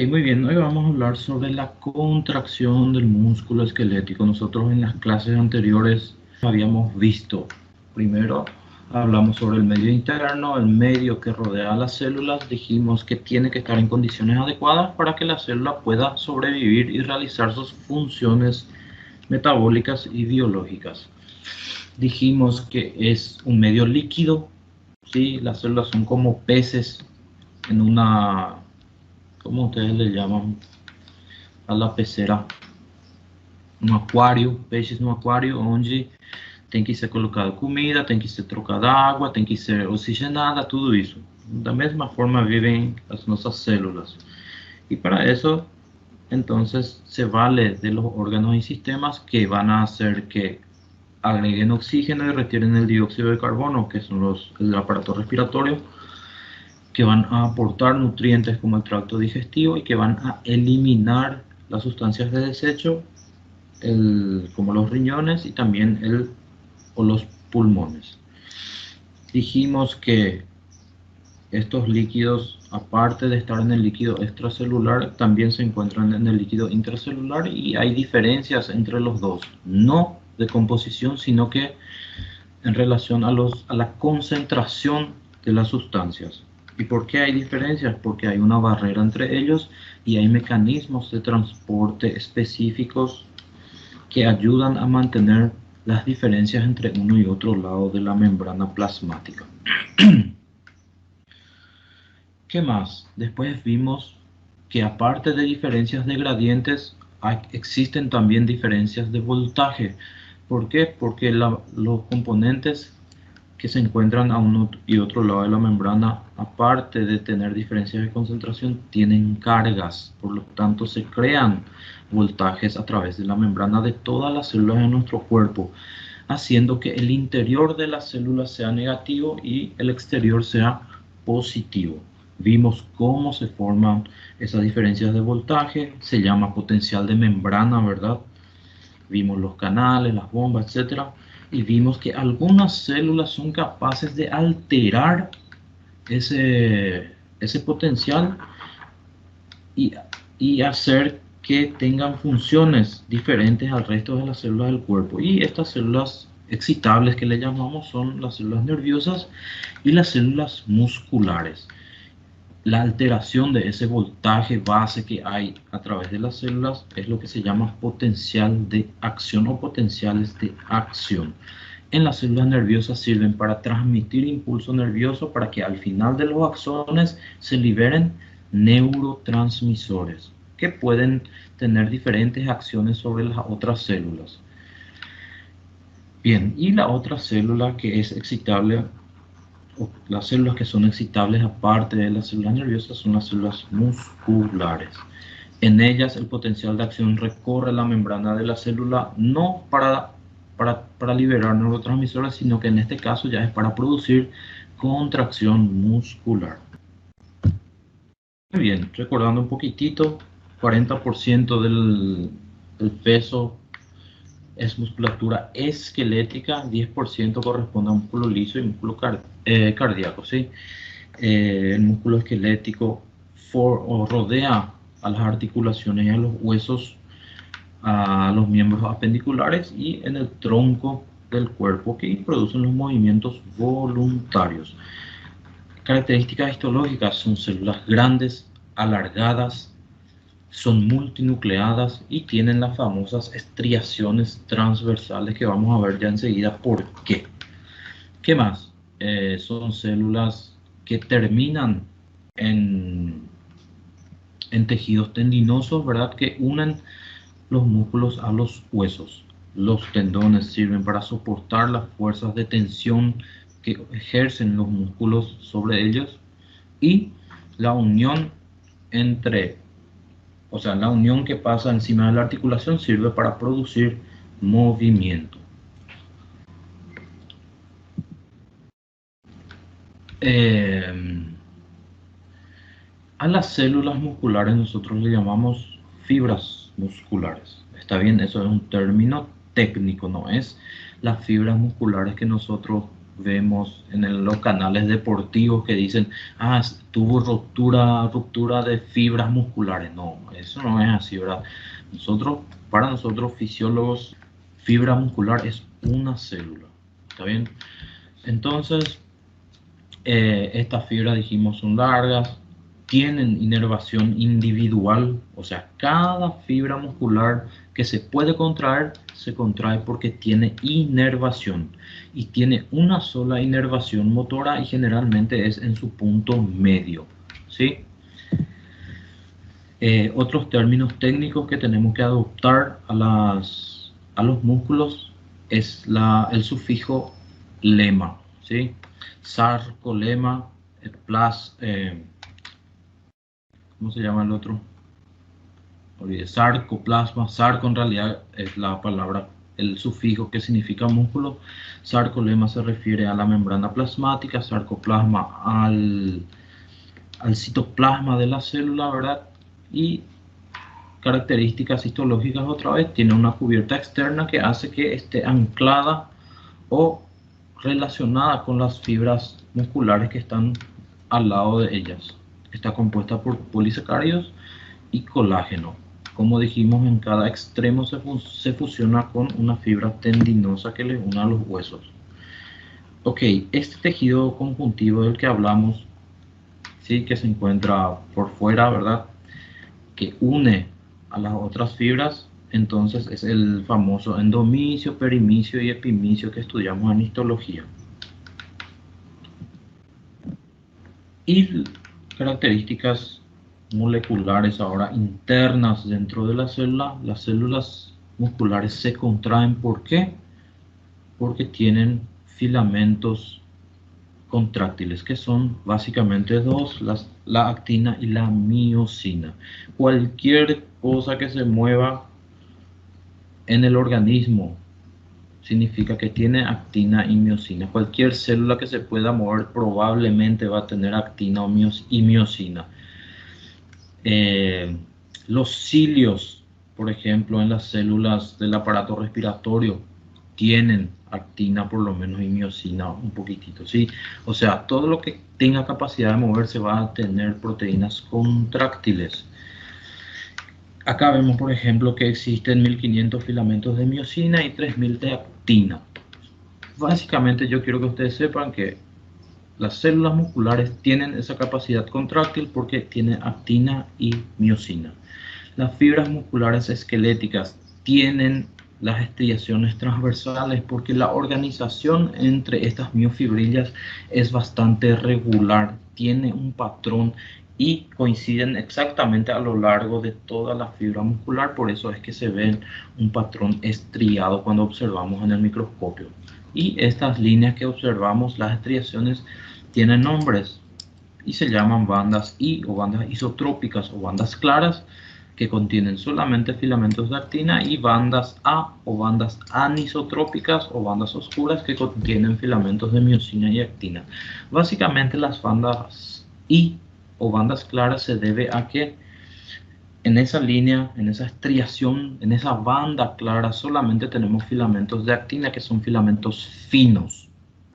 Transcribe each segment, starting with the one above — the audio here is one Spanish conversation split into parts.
Muy bien, hoy vamos a hablar sobre la contracción del músculo esquelético. Nosotros en las clases anteriores habíamos visto, primero hablamos sobre el medio interno, el medio que rodea a las células. Dijimos que tiene que estar en condiciones adecuadas para que la célula pueda sobrevivir y realizar sus funciones metabólicas y biológicas. Dijimos que es un medio líquido, ¿sí? Las células son como peces en una, ¿cómo ustedes le llaman a la pecera? Um aquário, peixes no aquário, onde tem que ser colocada comida, tem que ser trocada água, tem que ser oxigenada, tudo isso. Da mesma forma vivem as nossas células. Y para eso, entonces, se vale de los órganos y sistemas que van a hacer que agreguen oxígeno y retiren el dióxido de carbono, que son el aparato respiratorio, que van a aportar nutrientes como el tracto digestivo y que van a eliminar las sustancias de desecho como los riñones y también o los pulmones. Dijimos que estos líquidos, aparte de estar en el líquido extracelular, también se encuentran en el líquido intracelular y hay diferencias entre los dos, no de composición, sino que en relación a la concentración de las sustancias. ¿Y por qué hay diferencias? Porque hay una barrera entre ellos y hay mecanismos de transporte específicos que ayudan a mantener las diferencias entre uno y otro lado de la membrana plasmática. ¿Qué más? Después vimos que aparte de diferencias de gradientes, existen también diferencias de voltaje. ¿Por qué? Porque los componentes que se encuentran a uno y otro lado de la membrana, aparte de tener diferencias de concentración, tienen cargas. Por lo tanto, se crean voltajes a través de la membrana de todas las células de nuestro cuerpo, haciendo que el interior de las células sea negativo y el exterior sea positivo. Vimos cómo se forman esas diferencias de voltaje, se llama potencial de membrana, ¿verdad? Vimos los canales, las bombas, etcétera, y vimos que algunas células son capaces de alterar ese potencial y, y hacer que tengan funciones diferentes al resto de las células del cuerpo. Y estas células excitables que le llamamos son las células nerviosas y las células musculares. La alteración de ese voltaje base que hay a través de las células es lo que se llama potencial de acción o potenciales de acción. En las células nerviosas sirven para transmitir impulso nervioso para que al final de los axones se liberen neurotransmisores que pueden tener diferentes acciones sobre las otras células. Bien, y la otra célula que es excitable, o las células que son excitables aparte de las células nerviosas, son las células musculares. En ellas el potencial de acción recorre la membrana de la célula no para liberar neurotransmisores, sino que en este caso ya es para producir contracción muscular. Muy bien, recordando un poquitito, 40% del peso es musculatura esquelética, 10% corresponde a músculo liso y músculo cardíaco, ¿sí? El músculo esquelético rodea a las articulaciones y a los huesos, a los miembros apendiculares y en el tronco del cuerpo, que producen los movimientos voluntarios. Características histológicas: son células grandes, alargadas, son multinucleadas y tienen las famosas estriaciones transversales que vamos a ver ya enseguida por qué. ¿Qué más? Son células que terminan en tejidos tendinosos, ¿verdad? Que unen los músculos a los huesos. Los tendones sirven para soportar las fuerzas de tensión que ejercen los músculos sobre ellos, y la unión la unión que pasa encima de la articulación sirve para producir movimiento. A las células musculares nosotros le llamamos fibras musculares. Está bien, eso es un término técnico, no es las fibras musculares que nosotros vemos en los canales deportivos que dicen, ah, tuvo ruptura de fibras musculares. No, eso no es así, ¿verdad? Para nosotros fisiólogos, fibra muscular es una célula, ¿está bien? Entonces, estas fibras, dijimos, son largas, tienen inervación individual, o sea, cada fibra muscular que se puede contraer, se contrae porque tiene inervación y tiene una sola inervación motora y generalmente es en su punto medio, ¿sí? Otros términos técnicos que tenemos que adoptar a los músculos es el sufijo lema, ¿sí? Sarcolema, ¿cómo se llama el otro? Sarcoplasma. Sarco en realidad es la palabra, el sufijo que significa músculo. Sarcolema se refiere a la membrana plasmática, sarcoplasma al citoplasma de la célula, ¿verdad? Y características histológicas otra vez, tiene una cubierta externa que hace que esté anclada o relacionada con las fibras musculares que están al lado de ellas. Está compuesta por polisacáridos y colágeno. Como dijimos, en cada extremo se fusiona con una fibra tendinosa que le une a los huesos. Ok, este tejido conjuntivo del que hablamos, ¿sí? Que se encuentra por fuera, ¿verdad? Que une a las otras fibras, entonces es el famoso endomicio, perimicio y epimicio que estudiamos en histología. Y características moleculares ahora internas dentro de la célula. Las células musculares se contraen, ¿por qué? Porque tienen filamentos contráctiles, que son básicamente dos, la actina y la miosina. Cualquier cosa que se mueva en el organismo significa que tiene actina y miosina. Cualquier célula que se pueda mover probablemente va a tener actina y miosina. Los cilios, por ejemplo, en las células del aparato respiratorio, tienen actina por lo menos y miosina un poquitito, ¿sí? O sea, todo lo que tenga capacidad de moverse va a tener proteínas contráctiles. Acá vemos, por ejemplo, que existen 1500 filamentos de miosina y 3000 de actina. Básicamente yo quiero que ustedes sepan que las células musculares tienen esa capacidad contráctil porque tienen actina y miosina. Las fibras musculares esqueléticas tienen las estriaciones transversales porque la organización entre estas miofibrillas es bastante regular, tiene un patrón y coinciden exactamente a lo largo de toda la fibra muscular, por eso es que se ve un patrón estriado cuando observamos en el microscopio. Y estas líneas que observamos, las estriaciones, tienen nombres y se llaman bandas I o bandas isotrópicas o bandas claras, que contienen solamente filamentos de actina, y bandas A o bandas anisotrópicas o bandas oscuras que contienen filamentos de miosina y actina. Básicamente las bandas I o bandas claras se debe a que en esa línea, en esa estriación, en esa banda clara solamente tenemos filamentos de actina, que son filamentos finos,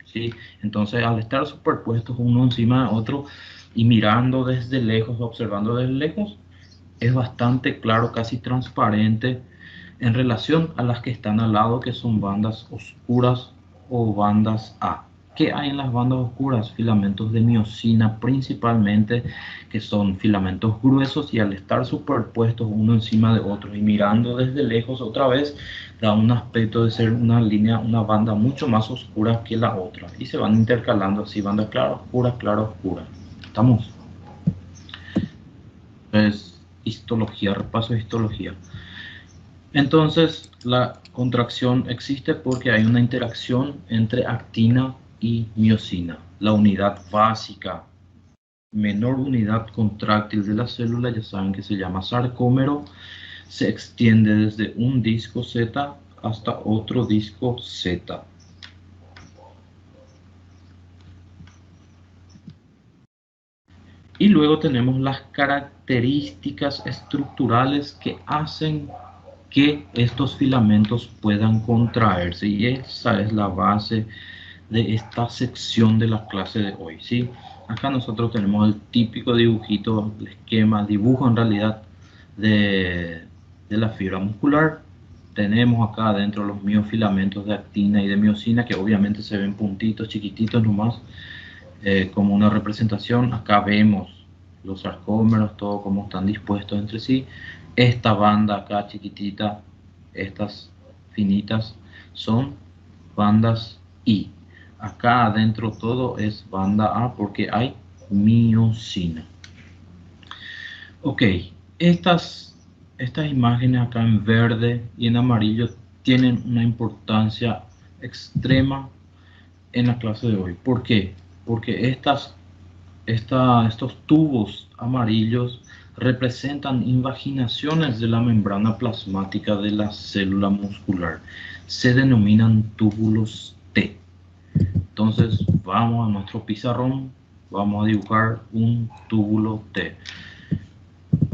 ¿sí? Entonces, al estar superpuestos uno encima de otro y mirando desde lejos, observando desde lejos, es bastante claro, casi transparente en relación a las que están al lado, que son bandas oscuras o bandas A. ¿Qué hay en las bandas oscuras? Filamentos de miosina principalmente, que son filamentos gruesos, y al estar superpuestos uno encima de otro y mirando desde lejos otra vez, da un aspecto de ser una línea, una banda mucho más oscura que la otra, y se van intercalando así, banda clara, oscura. ¿Estamos? Entonces, histología, repaso de histología. Entonces, la contracción existe porque hay una interacción entre actina y miosina. La unidad básica, menor unidad contráctil de la célula, ya saben que se llama sarcómero, se extiende desde un disco Z hasta otro disco Z. Y luego tenemos las características estructurales que hacen que estos filamentos puedan contraerse, y esa es la base de esta sección de la clase de hoy, ¿sí? Acá nosotros tenemos el típico dibujito, el esquema, dibujo en realidad de la fibra muscular. Tenemos acá adentro los miofilamentos de actina y de miosina, que obviamente se ven puntitos chiquititos nomás, como una representación. Acá vemos los sarcómeros, todo como están dispuestos entre sí. Esta banda acá chiquitita, estas finitas, son bandas I. Acá adentro todo es banda A porque hay miosina. Ok, estas imágenes acá en verde y en amarillo tienen una importancia extrema en la clase de hoy. ¿Por qué? Porque estos tubos amarillos representan invaginaciones de la membrana plasmática de la célula muscular. Se denominan túbulos T. Entonces vamos a nuestro pizarrón, vamos a dibujar un túbulo T.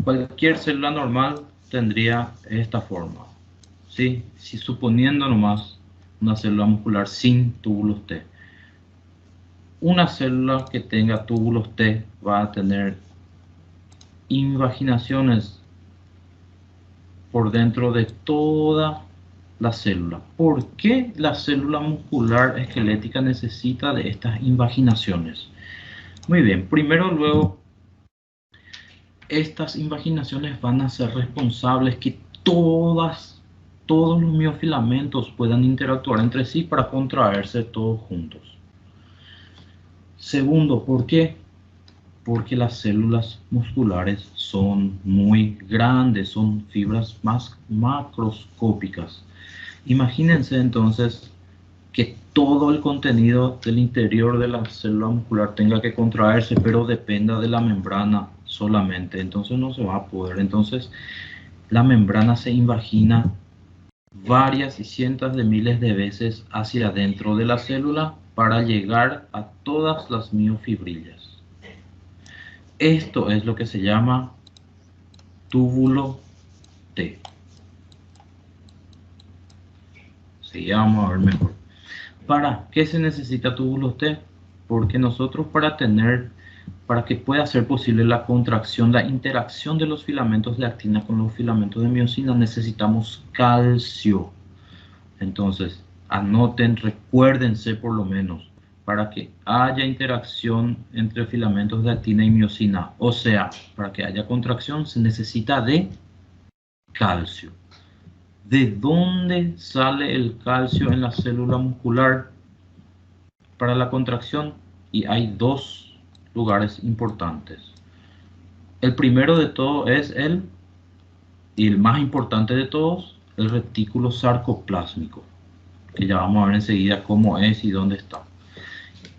Cualquier célula normal tendría esta forma, ¿sí? Si suponiendo nomás una célula muscular sin túbulos T. Una célula que tenga túbulos T va a tener invaginaciones por dentro de toda la célula. ¿Por qué la célula muscular esquelética necesita de estas invaginaciones? Muy bien, primero luego estas invaginaciones van a ser responsables que todos los miofilamentos puedan interactuar entre sí para contraerse todos juntos. Segundo, ¿por qué? Porque las células musculares son muy grandes, son fibras más macroscópicas. Imagínense entonces que todo el contenido del interior de la célula muscular tenga que contraerse, pero dependa de la membrana solamente. Entonces no se va a poder. Entonces la membrana se invagina varias y cientos de miles de veces hacia adentro de la célula para llegar a todas las miofibrillas. Esto es lo que se llama túbulo T. Sí, ya vamos a ver mejor. ¿Para qué se necesita túbulo T? Porque nosotros para que pueda ser posible la contracción, la interacción de los filamentos de actina con los filamentos de miosina, necesitamos calcio. Entonces, anoten, recuérdense por lo menos, para que haya interacción entre filamentos de actina y miosina, o sea, para que haya contracción se necesita de calcio. ¿De dónde sale el calcio en la célula muscular para la contracción? Y hay dos lugares importantes. El primero de todo es y el más importante de todos, el retículo sarcoplásmico, que ya vamos a ver enseguida cómo es y dónde está.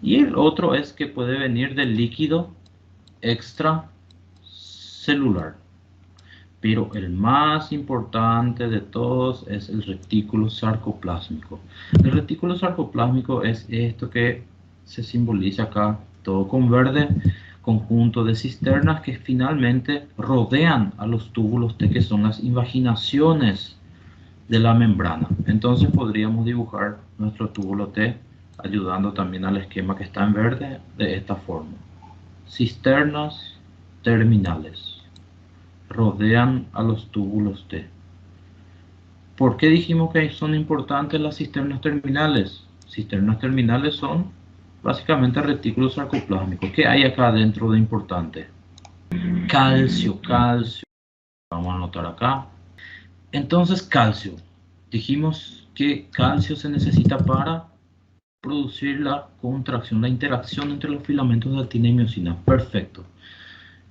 Y el otro es que puede venir del líquido extracelular. Pero el más importante de todos es el retículo sarcoplásmico. El retículo sarcoplásmico es esto que se simboliza acá, todo con verde, conjunto de cisternas que finalmente rodean a los túbulos T, que son las invaginaciones de la membrana. Entonces podríamos dibujar nuestro túbulo T ayudando también al esquema que está en verde de esta forma. Cisternas terminales rodean a los túbulos T. ¿Por qué dijimos que son importantes las cisternas terminales? Cisternas terminales son básicamente retículos sarcoplásmicos. ¿Qué hay acá adentro de importante? Calcio, calcio. Vamos a anotar acá. Entonces, calcio. Dijimos que calcio se necesita para producir la contracción, la interacción entre los filamentos de actina y miosina. Perfecto.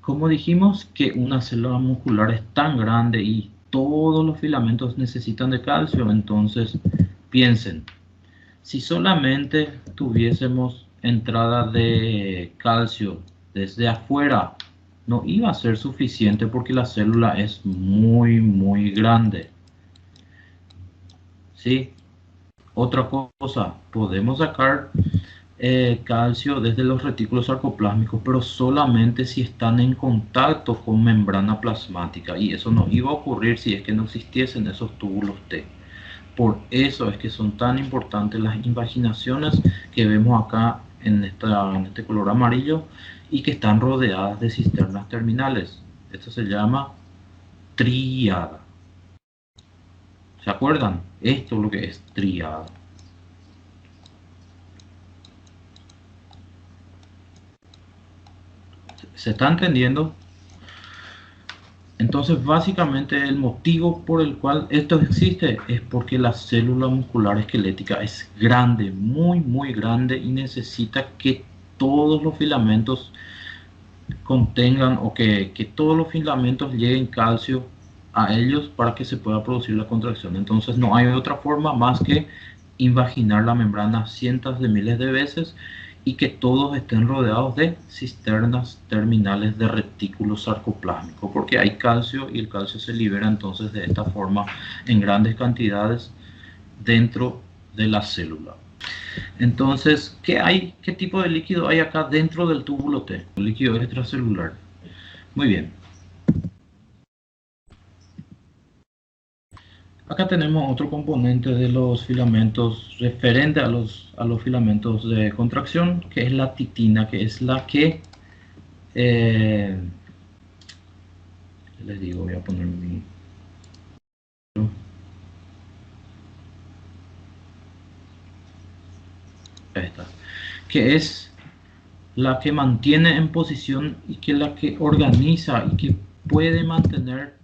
Como dijimos que una célula muscular es tan grande y todos los filamentos necesitan de calcio, entonces piensen, si solamente tuviésemos entrada de calcio desde afuera, no iba a ser suficiente porque la célula es muy grande. ¿Sí? Otra cosa, podemos sacar calcio desde los retículos sarcoplásmicos, pero solamente si están en contacto con membrana plasmática, y eso no iba a ocurrir si es que no existiesen esos túbulos T. Por eso es que son tan importantes las invaginaciones que vemos acá en este color amarillo y que están rodeadas de cisternas terminales. Esto se llama tríada. ¿Se acuerdan? Esto es lo que es tríada. ¿Se está entendiendo? Entonces, básicamente el motivo por el cual esto existe es porque la célula muscular esquelética es grande, muy, muy grande, y necesita que todos los filamentos contengan o que todos los filamentos lleguen calcio a ellos para que se pueda producir la contracción. Entonces, no hay otra forma más que invaginar la membrana cientos de miles de veces y que todos estén rodeados de cisternas terminales de retículo sarcoplásmico, porque hay calcio y el calcio se libera entonces de esta forma en grandes cantidades dentro de la célula. Entonces, ¿qué hay? ¿Qué tipo de líquido hay acá dentro del túbulo T? El líquido extracelular. Muy bien. Acá tenemos otro componente de los filamentos referente a los filamentos de contracción, que es la titina, que es la que les digo, voy a poner mi esta, que es la que mantiene en posición y que la que organiza y que puede mantener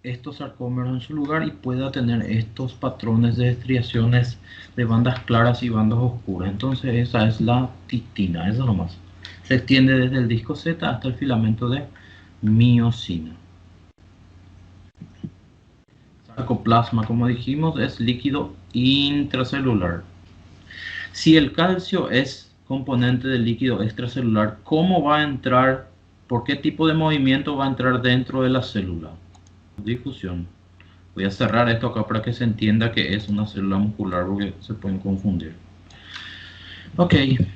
estos sarcómeros en su lugar y pueda tener estos patrones de estriaciones de bandas claras y bandas oscuras. Entonces esa es la titina, eso nomás. Se extiende desde el disco Z hasta el filamento de miosina. Sarcoplasma, como dijimos, es líquido intracelular. Si el calcio es componente del líquido extracelular, ¿cómo va a entrar? ¿Por qué tipo de movimiento va a entrar dentro de la célula? Difusión. Voy a cerrar esto acá para que se entienda que es una célula muscular, porque se pueden confundir. Ok. El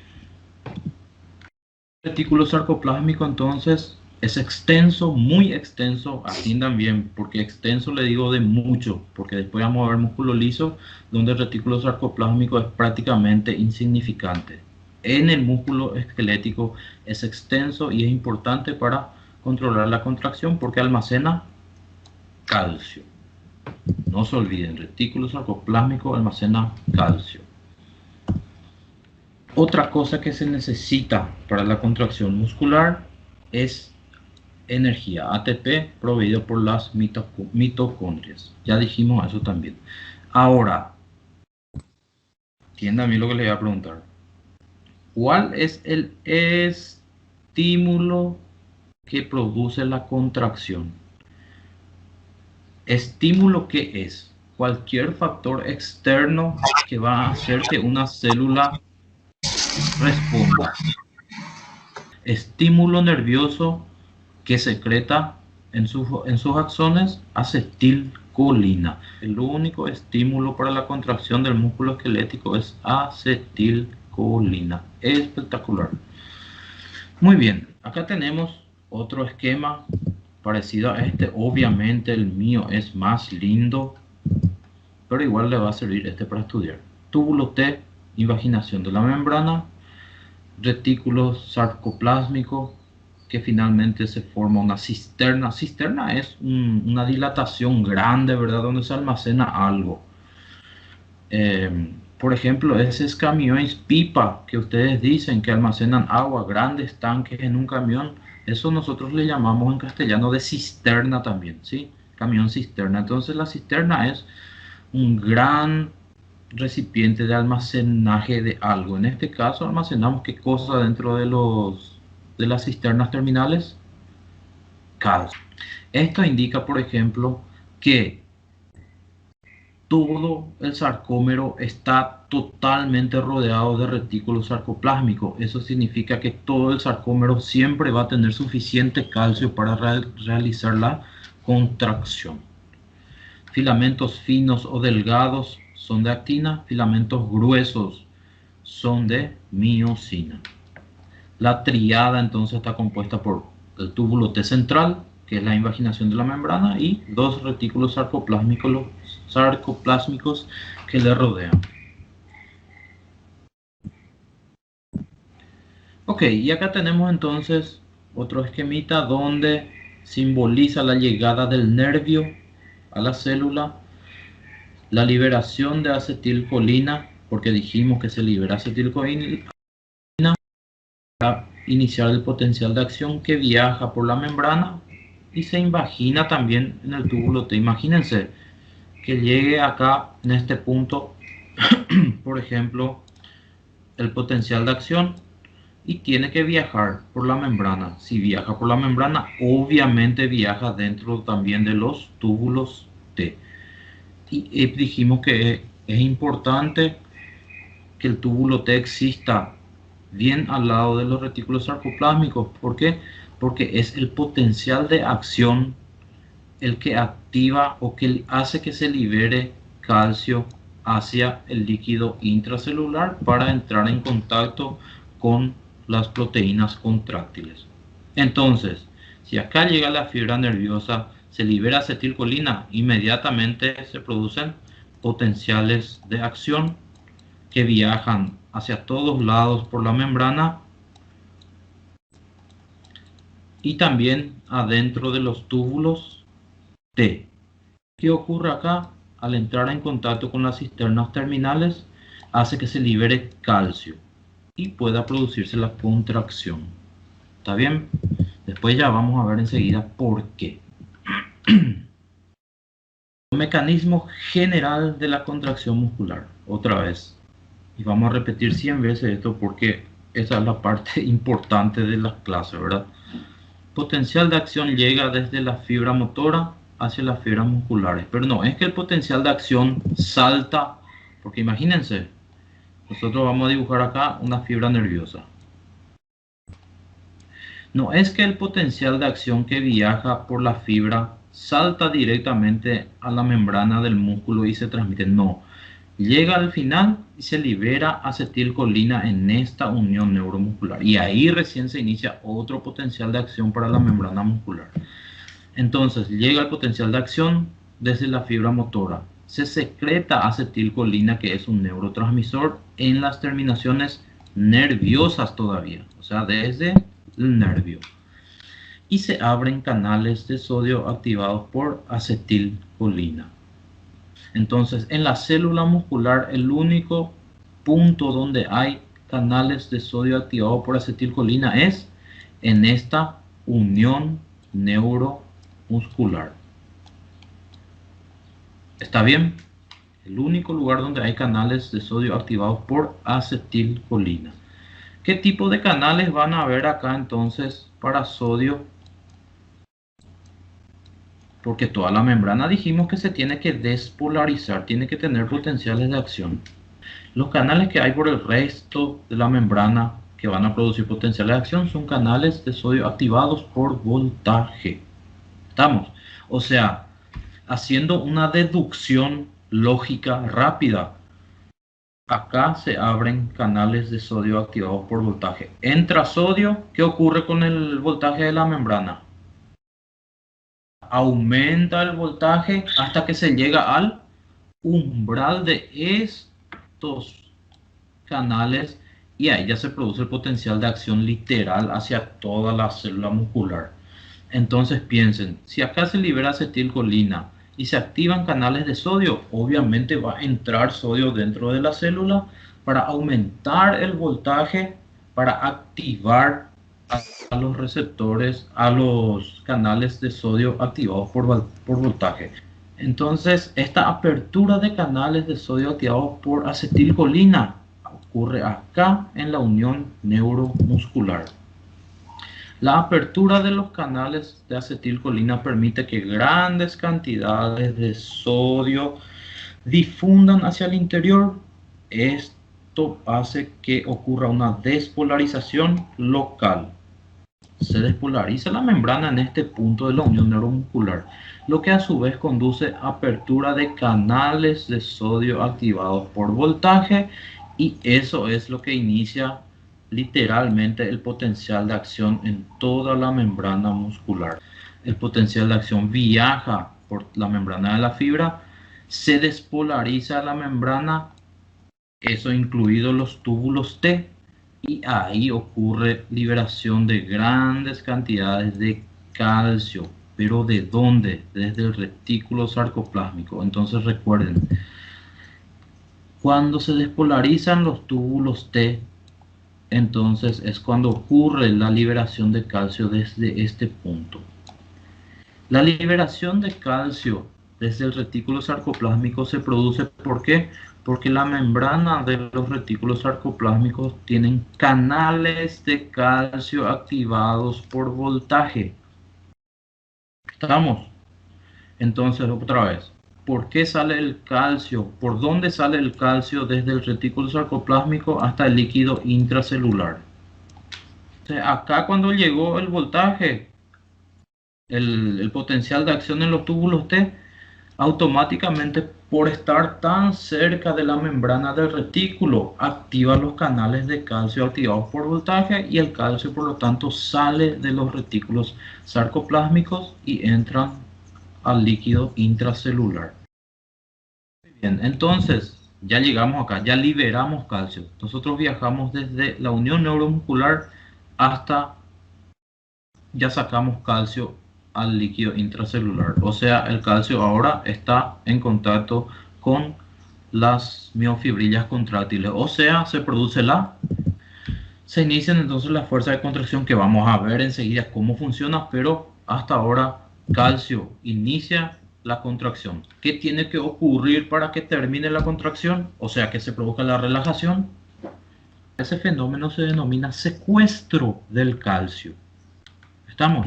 retículo sarcoplásmico entonces es extenso, muy extenso. Atiendan bien, porque extenso le digo de mucho, porque después vamos a ver músculo liso, donde el retículo sarcoplásmico es prácticamente insignificante. En el músculo esquelético es extenso y es importante para controlar la contracción porque almacena calcio. No se olviden, retículo sarcoplásmico almacena calcio. Otra cosa que se necesita para la contracción muscular es energía, ATP, proveído por las mitocondrias. Ya dijimos eso también. Ahora, entiendan bien lo que les voy a preguntar. ¿Cuál es el estímulo que produce la contracción? ¿Estímulo qué es? Cualquier factor externo que va a hacer que una célula responda. Estímulo nervioso que secreta en sus axones acetilcolina. El único estímulo para la contracción del músculo esquelético es acetilcolina. Espectacular. Muy bien, acá tenemos otro esquema parecido a este. Obviamente el mío es más lindo, pero igual le va a servir este para estudiar. Túbulo T, invaginación de la membrana, retículo sarcoplásmico, que finalmente se forma una cisterna. Cisterna es una dilatación grande, ¿verdad? Donde se almacena algo. Por ejemplo, esos camiones pipa que ustedes dicen que almacenan agua, grandes tanques en un camión, eso nosotros le llamamos en castellano de cisterna también, ¿sí? Camión cisterna. Entonces la cisterna es un gran recipiente de almacenaje de algo. En este caso almacenamos qué cosa dentro de las cisternas terminales: calcio. Esto indica, por ejemplo, que todo el sarcómero está totalmente rodeado de retículo sarcoplásmico. Eso significa que todo el sarcómero siempre va a tener suficiente calcio para realizar la contracción. Filamentos finos o delgados son de actina, filamentos gruesos son de miosina. La tríada entonces está compuesta por el túbulo T central, que es la invaginación de la membrana, y dos retículos sarcoplásmicos que le rodean. Ok, y acá tenemos entonces otro esquemita donde simboliza la llegada del nervio a la célula, la liberación de acetilcolina, porque dijimos que se libera acetilcolina para iniciar el potencial de acción que viaja por la membrana y se invagina también en el túbulo T. Imagínense que llegue acá en este punto, por ejemplo, el potencial de acción y tiene que viajar por la membrana. Si viaja por la membrana, obviamente viaja dentro también de los túbulos T. Y dijimos que es importante que el túbulo T exista bien al lado de los retículos sarcoplásmicos. ¿Por qué? Porque es el potencial de acción el que activa o que hace que se libere calcio hacia el líquido intracelular para entrar en contacto con las proteínas contráctiles. Entonces, si acá llega la fibra nerviosa, se libera acetilcolina, inmediatamente se producen potenciales de acción que viajan hacia todos lados por la membrana y también adentro de los túbulos T. ¿Qué ocurre acá? Al entrar en contacto con las cisternas terminales, hace que se libere calcio y pueda producirse la contracción. ¿Está bien? Después ya vamos a ver enseguida por qué. El mecanismo general de la contracción muscular. Otra vez. Y vamos a repetir 100 veces esto porque esa es la parte importante de las clases, ¿verdad? Potencial de acción llega desde la fibra motora hacia las fibras musculares. Pero no es que el potencial de acción salta, porque imagínense, nosotros vamos a dibujar acá una fibra nerviosa. No es que el potencial de acción que viaja por la fibra salta directamente a la membrana del músculo y se transmite. No, llega al final y se libera acetilcolina en esta unión neuromuscular. Y ahí recién se inicia otro potencial de acción para la membrana muscular. Entonces llega el potencial de acción desde la fibra motora. Se secreta acetilcolina, que es un neurotransmisor, en las terminaciones nerviosas todavía, o sea, desde el nervio. Y se abren canales de sodio activados por acetilcolina. Entonces, en la célula muscular, el único punto donde hay canales de sodio activados por acetilcolina es en esta unión neuromuscular. ¿Está bien? El único lugar donde hay canales de sodio activados por acetilcolina. ¿Qué tipo de canales van a haber acá entonces para sodio? Porque toda la membrana dijimos que se tiene que despolarizar, tiene que tener potenciales de acción. Los canales que hay por el resto de la membrana que van a producir potenciales de acción son canales de sodio activados por voltaje. ¿Estamos? O sea, haciendo una deducción lógica rápida, acá se abren canales de sodio activados por voltaje. Entra sodio, ¿qué ocurre con el voltaje de la membrana? Aumenta el voltaje hasta que se llega al umbral de estos canales y ahí ya se produce el potencial de acción literal hacia toda la célula muscular. Entonces piensen, si acá se libera acetilcolina y se activan canales de sodio, obviamente va a entrar sodio dentro de la célula para aumentar el voltaje, para activar a los receptores, a los canales de sodio activados por voltaje. Entonces, esta apertura de canales de sodio activados por acetilcolina ocurre acá en la unión neuromuscular. La apertura de los canales de acetilcolina permite que grandes cantidades de sodio difundan hacia el interior. Esto hace que ocurra una despolarización local. Se despolariza la membrana en este punto de la unión neuromuscular, lo que a su vez conduce a apertura de canales de sodio activados por voltaje, y eso es lo que inicia literalmente el potencial de acción en toda la membrana muscular. el potencial de acción viaja por la membrana de la fibra, se despolariza la membrana, eso incluido los túbulos T, y ahí ocurre liberación de grandes cantidades de calcio. ¿Pero de dónde? Desde el retículo sarcoplásmico. Entonces recuerden, cuando se despolarizan los túbulos T, entonces es cuando ocurre la liberación de calcio desde este punto. La liberación de calcio desde el retículo sarcoplásmico se produce ¿por qué? Porque la membrana de los retículos sarcoplásmicos tienen canales de calcio activados por voltaje. ¿Estamos? Entonces, otra vez, ¿por qué sale el calcio? ¿Por dónde sale el calcio desde el retículo sarcoplásmico hasta el líquido intracelular? O sea, acá cuando llegó el voltaje, el potencial de acción en los túbulos T, automáticamente por estar tan cerca de la membrana del retículo activa los canales de calcio activados por voltaje y el calcio por lo tanto sale de los retículos sarcoplásmicos y entra al líquido intracelular. Bien, entonces ya llegamos acá, ya liberamos calcio. Nosotros viajamos desde la unión neuromuscular hasta ya sacamos calcio al líquido intracelular. O sea, el calcio ahora está en contacto con las miofibrillas contráctiles. O sea, se inician entonces las fuerzas de contracción que vamos a ver enseguida cómo funciona, pero hasta ahora calcio inicia la contracción. ¿Qué tiene que ocurrir para que termine la contracción? O sea, que se produzca la relajación. Ese fenómeno se denomina secuestro del calcio. ¿Estamos?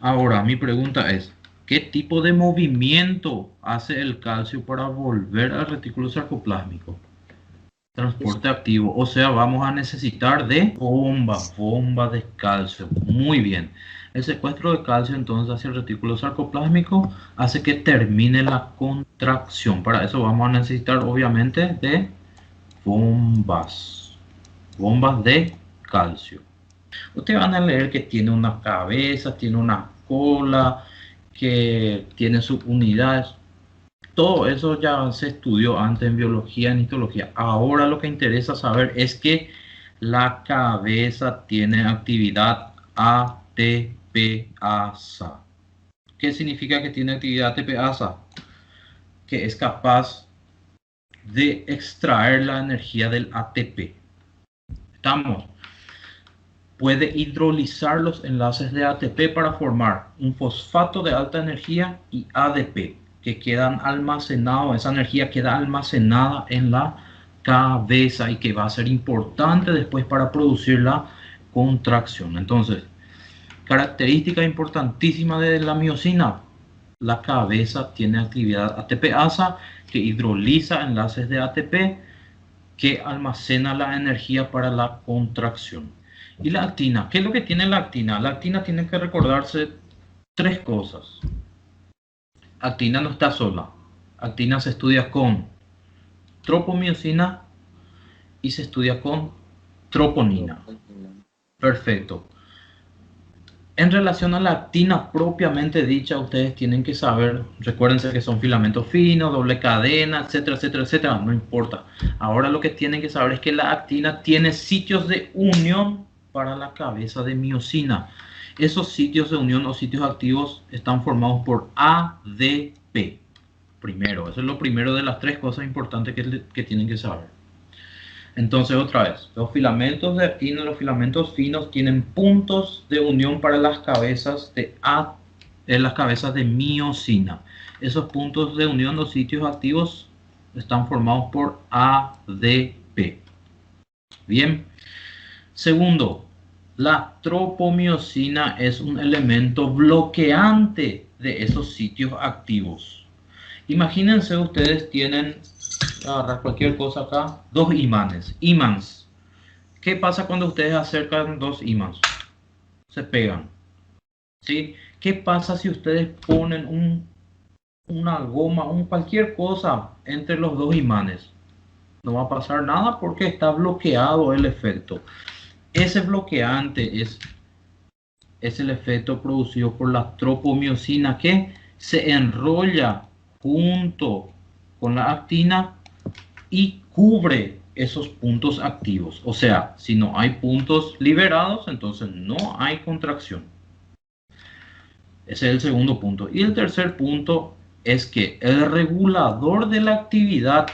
Ahora, mi pregunta es, ¿qué tipo de movimiento hace el calcio para volver al retículo sarcoplásmico? Transporte activo, o sea, vamos a necesitar de bomba de calcio. Muy bien. El secuestro de calcio entonces hacia el retículo sarcoplásmico hace que termine la contracción. Para eso vamos a necesitar obviamente de bombas de calcio. Ustedes van a leer que tiene una cabeza, tiene una cola, que tiene subunidades. Todo eso ya se estudió antes en biología, en histología. Ahora lo que interesa saber es que la cabeza tiene actividad ATPasa. ¿Qué significa que tiene actividad ATPasa? Que es capaz de extraer la energía del ATP. ¿Estamos? Puede hidrolizar los enlaces de ATP para formar un fosfato de alta energía y ADP, que quedan almacenados, esa energía queda almacenada en la cabeza y que va a ser importante después para producir la contracción. Entonces, característica importantísima de la miosina: la cabeza tiene actividad ATPasa que hidroliza enlaces de ATP, que almacena la energía para la contracción. Y la actina, ¿qué es lo que tiene la actina? La actina tiene que recordarse tres cosas. Actina no está sola. Actina se estudia con tropomiosina y se estudia con troponina. Perfecto. En relación a la actina propiamente dicha, ustedes tienen que saber, recuérdense que son filamentos finos, doble cadena, etcétera, etcétera, etcétera, no importa. Ahora lo que tienen que saber es que la actina tiene sitios de unión para la cabeza de miosina. Esos sitios de unión o sitios activos están formados por ADP. Primero, eso es lo primero de las tres cosas importantes que tienen que saber. Entonces, otra vez, los filamentos de actina, los filamentos finos tienen puntos de unión para las cabezas de miosina. Esos puntos de unión o sitios activos están formados por ADP. Bien. Segundo, la tropomiosina es un elemento bloqueante de esos sitios activos. Imagínense ustedes tienen, agarrar cualquier cosa acá, dos imans. ¿Qué pasa cuando ustedes acercan dos imans? Se pegan. ¿Sí? ¿Qué pasa si ustedes ponen una goma, cualquier cosa entre los dos imanes? No va a pasar nada porque está bloqueado el efecto. Ese bloqueante es es el efecto producido por la tropomiosina que se enrolla junto con la actina y cubre esos puntos activos. O sea, si no hay puntos liberados, entonces no hay contracción. Ese es el segundo punto. Y el tercer punto es que el regulador de la actividad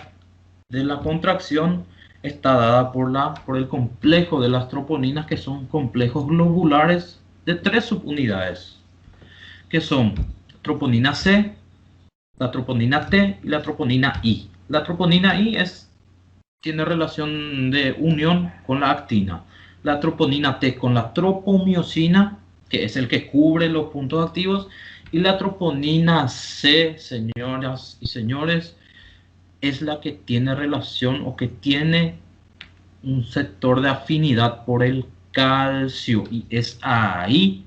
de la contracción está dada por el complejo de las troponinas, que son complejos globulares de 3 subunidades, que son troponina C, la troponina T y la troponina I. La troponina I tiene relación de unión con la actina. La troponina T con la tropomiosina, que es el que cubre los puntos activos. Y la troponina C, señoras y señores, es la que tiene relación o que tiene un sector de afinidad por el calcio. Y es ahí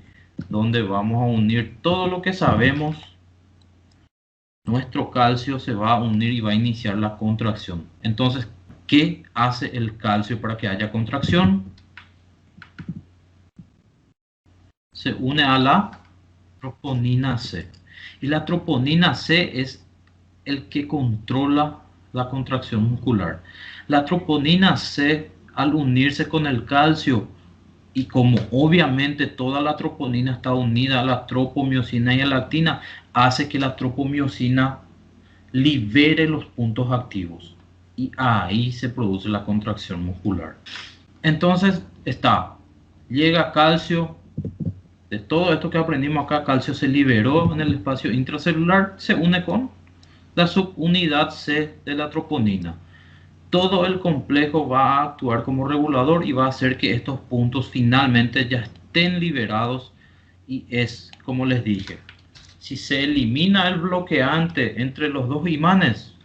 donde vamos a unir todo lo que sabemos. Nuestro calcio se va a unir y va a iniciar la contracción. Entonces, ¿qué hace el calcio para que haya contracción? Se une a la troponina C. Y la troponina C es el que controla la contracción muscular. La troponina C, al unirse con el calcio, y como obviamente toda la troponina está unida a la tropomiosina y a la actina, hace que la tropomiosina libere los puntos activos. Y ahí se produce la contracción muscular. Entonces llega calcio. De todo esto que aprendimos acá, calcio se liberó en el espacio intracelular, se une con la subunidad C de la troponina. Todo el complejo va a actuar como regulador y va a hacer que estos puntos finalmente ya estén liberados. Y es como les dije, si se elimina el bloqueante entre los dos imanes,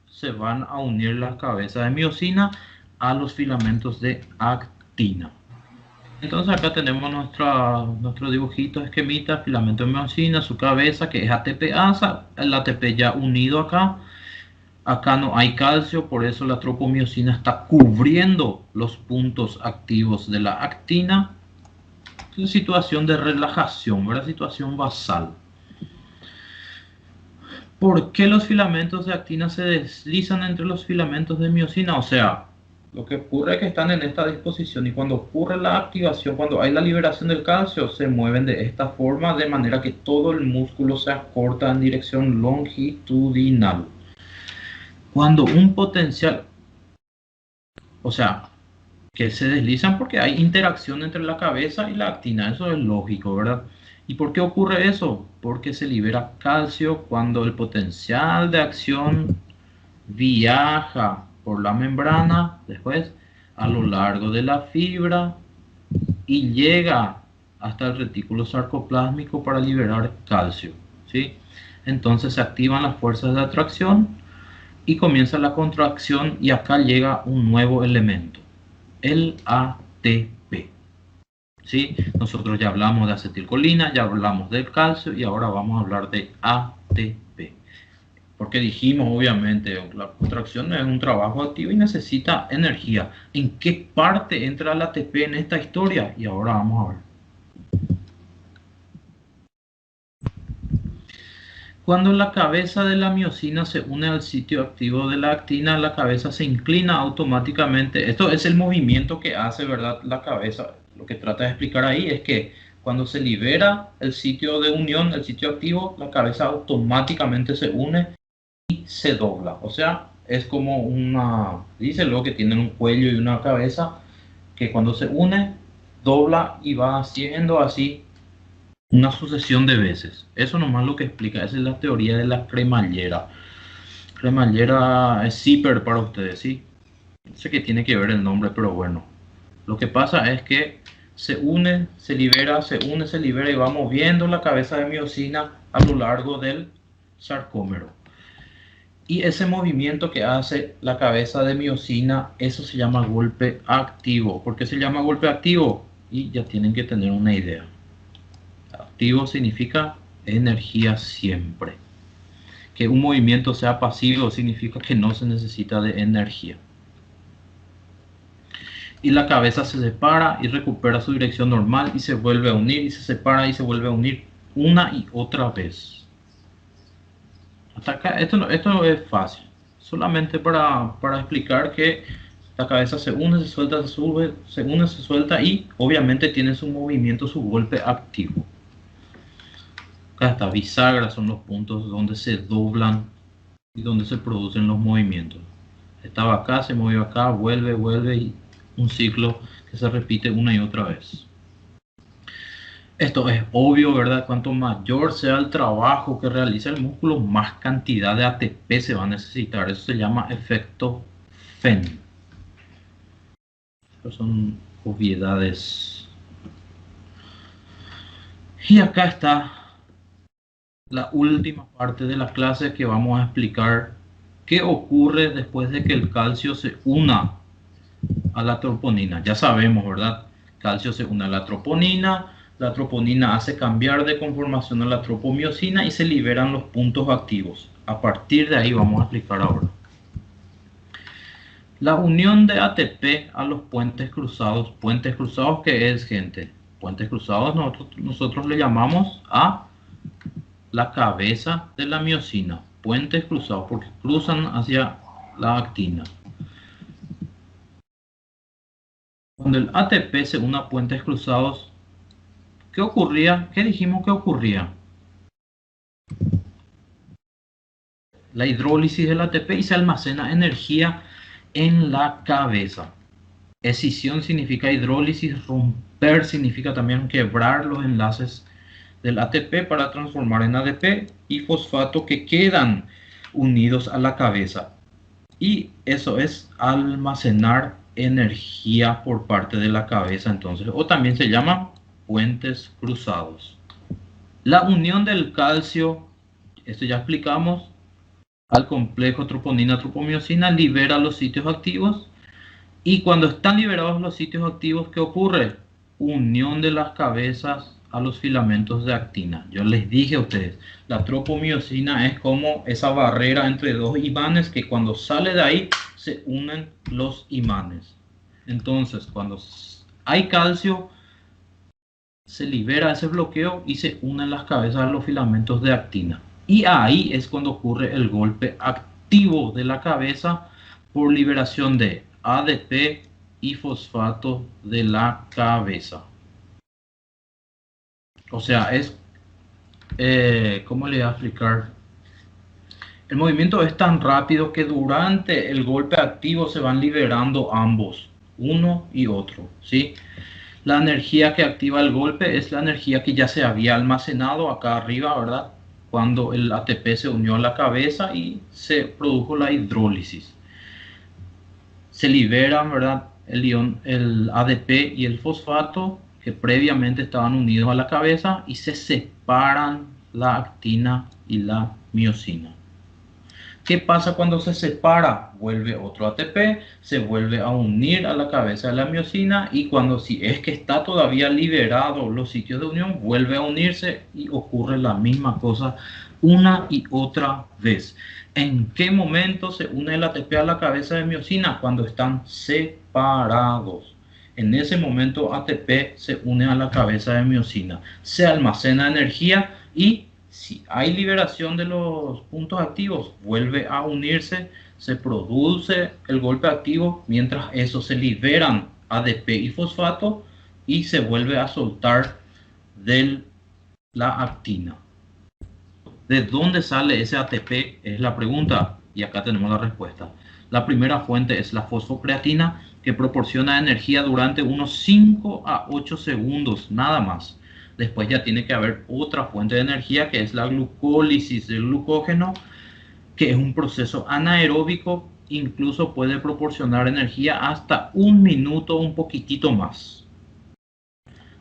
se van a unir las cabezas de miosina a los filamentos de actina. Entonces acá tenemos nuestro dibujito, esquemita, filamento de miosina, su cabeza que es ATPasa, el ATP ya unido acá. Acá no hay calcio, por eso la tropomiosina está cubriendo los puntos activos de la actina. Es situación de relajación, ¿verdad? Situación basal. ¿Por qué los filamentos de actina se deslizan entre los filamentos de miosina? O sea, lo que ocurre es que están en esta disposición y cuando ocurre la activación, cuando hay la liberación del calcio, se mueven de esta forma de manera que todo el músculo se acorta en dirección longitudinal. Cuando un potencial, o sea, que se deslizan porque hay interacción entre la cabeza y la actina, eso es lógico, ¿verdad? ¿Y por qué ocurre eso? Porque se libera calcio cuando el potencial de acción viaja por la membrana, después a lo largo de la fibra y llega hasta el retículo sarcoplásmico para liberar calcio, ¿sí? Entonces se activan las fuerzas de atracción y comienza la contracción y acá llega un nuevo elemento, el ATP. ¿Sí? Nosotros ya hablamos de acetilcolina, ya hablamos del calcio y ahora vamos a hablar de ATP. Porque dijimos, obviamente, la contracción es un trabajo activo y necesita energía. ¿En qué parte entra el ATP en esta historia? Y ahora vamos a ver. Cuando la cabeza de la miosina se une al sitio activo de la actina, la cabeza se inclina automáticamente. Esto es el movimiento que hace, ¿verdad? La cabeza. Lo que trata de explicar ahí es que cuando se libera el sitio de unión, el sitio activo, la cabeza automáticamente se une y se dobla. O sea, es como dice luego que tienen un cuello y una cabeza que cuando se une, dobla y va haciendo así una sucesión de veces. Eso nomás lo que explica, esa es la teoría de la cremallera. Cremallera es zipper para ustedes, ¿sí? No sé qué tiene que ver el nombre, pero bueno. Lo que pasa es que se une, se libera, se une, se libera y va moviendo la cabeza de miosina a lo largo del sarcómero. Y ese movimiento que hace la cabeza de miosina, eso se llama golpe activo. ¿Por qué se llama golpe activo? Y ya tienen que tener una idea. Activo significa energía siempre. Que un movimiento sea pasivo significa que no se necesita de energía. y la cabeza se separa y recupera su dirección normal y se vuelve a unir y se separa y se vuelve a unir una y otra vez. Hasta acá, esto es fácil, solamente para explicar que la cabeza se une, se suelta, se sube, se une, se suelta y obviamente tiene su movimiento, su golpe activo. Acá está, bisagra son los puntos donde se doblan y donde se producen los movimientos. Estaba acá, se movió acá, vuelve y un ciclo que se repite una y otra vez. Esto es obvio, ¿verdad? Cuanto mayor sea el trabajo que realiza el músculo, más cantidad de ATP se va a necesitar. Eso se llama efecto FEN. Estas son obviedades. Y acá está la última parte de la clase que vamos a explicar qué ocurre después de que el calcio se una a la troponina. Ya sabemos, ¿verdad? Calcio se une a la troponina hace cambiar de conformación a la tropomiosina y se liberan los puntos activos. A partir de ahí vamos a explicar ahora. La unión de ATP a los puentes cruzados. ¿Puentes cruzados qué es, gente? Puentes cruzados nosotros le llamamos a la cabeza de la miosina. Puentes cruzados porque cruzan hacia la actina. Cuando el ATP se une a puentes cruzados, ¿qué ocurría? ¿Qué dijimos que ocurría? La hidrólisis del ATP y se almacena energía en la cabeza. Escisión significa hidrólisis, romper significa también quebrar los enlaces del ATP para transformar en ADP y fosfato que quedan unidos a la cabeza. Y eso es almacenar energía por parte de la cabeza, entonces, o también se llama puentes cruzados. La unión del calcio, esto ya explicamos, al complejo troponina-tropomiosina libera los sitios activos y cuando están liberados los sitios activos, ¿qué ocurre? Unión de las cabezas a los filamentos de actina. Yo les dije a ustedes, la tropomiosina es como esa barrera entre dos imanes que cuando sale de ahí se unen los imanes. Entonces, cuando hay calcio, se libera ese bloqueo y se unen las cabezas a los filamentos de actina. Y ahí es cuando ocurre el golpe activo de la cabeza por liberación de ADP y fosfato de la cabeza. O sea, ¿cómo le voy a explicar? El movimiento es tan rápido que durante el golpe activo se van liberando ambos, uno y otro, ¿sí? La energía que activa el golpe es la energía que ya se había almacenado acá arriba, ¿verdad? Cuando el ATP se unió a la cabeza y se produjo la hidrólisis. Se liberan, ¿verdad? El ADP y el fosfato que previamente estaban unidos a la cabeza y se separan la actina y la miosina. ¿Qué pasa cuando se separa? Vuelve otro ATP, se vuelve a unir a la cabeza de la miosina y cuando si es que está todavía liberado los sitios de unión, vuelve a unirse y ocurre la misma cosa una y otra vez. ¿En qué momento se une el ATP a la cabeza de miosina? Cuando están separados. En ese momento ATP se une a la cabeza de miosina, se almacena energía y si hay liberación de los puntos activos, vuelve a unirse, se produce el golpe activo, mientras eso se liberan ADP y fosfato y se vuelve a soltar de la actina. ¿De dónde sale ese ATP? Es la pregunta y acá tenemos la respuesta. La primera fuente es la fosfocreatina que proporciona energía durante unos 5 a 8 segundos, nada más. Después ya tiene que haber otra fuente de energía que es la glucólisis del glucógeno, que es un proceso anaeróbico, incluso puede proporcionar energía hasta 1 minuto, un poquitito más.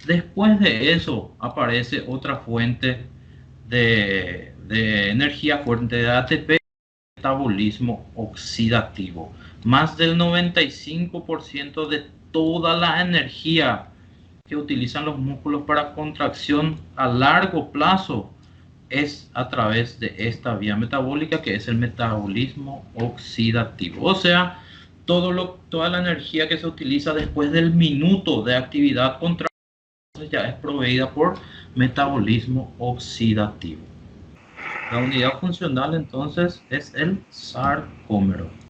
Después de eso aparece otra fuente de energía, fuente de ATP, metabolismo oxidativo. Más del 95% de toda la energía que utilizan los músculos para contracción a largo plazo es a través de esta vía metabólica que es el metabolismo oxidativo. O sea, toda la energía que se utiliza después del minuto de actividad contraria ya es proveída por metabolismo oxidativo. La unidad funcional entonces es el sarcómero.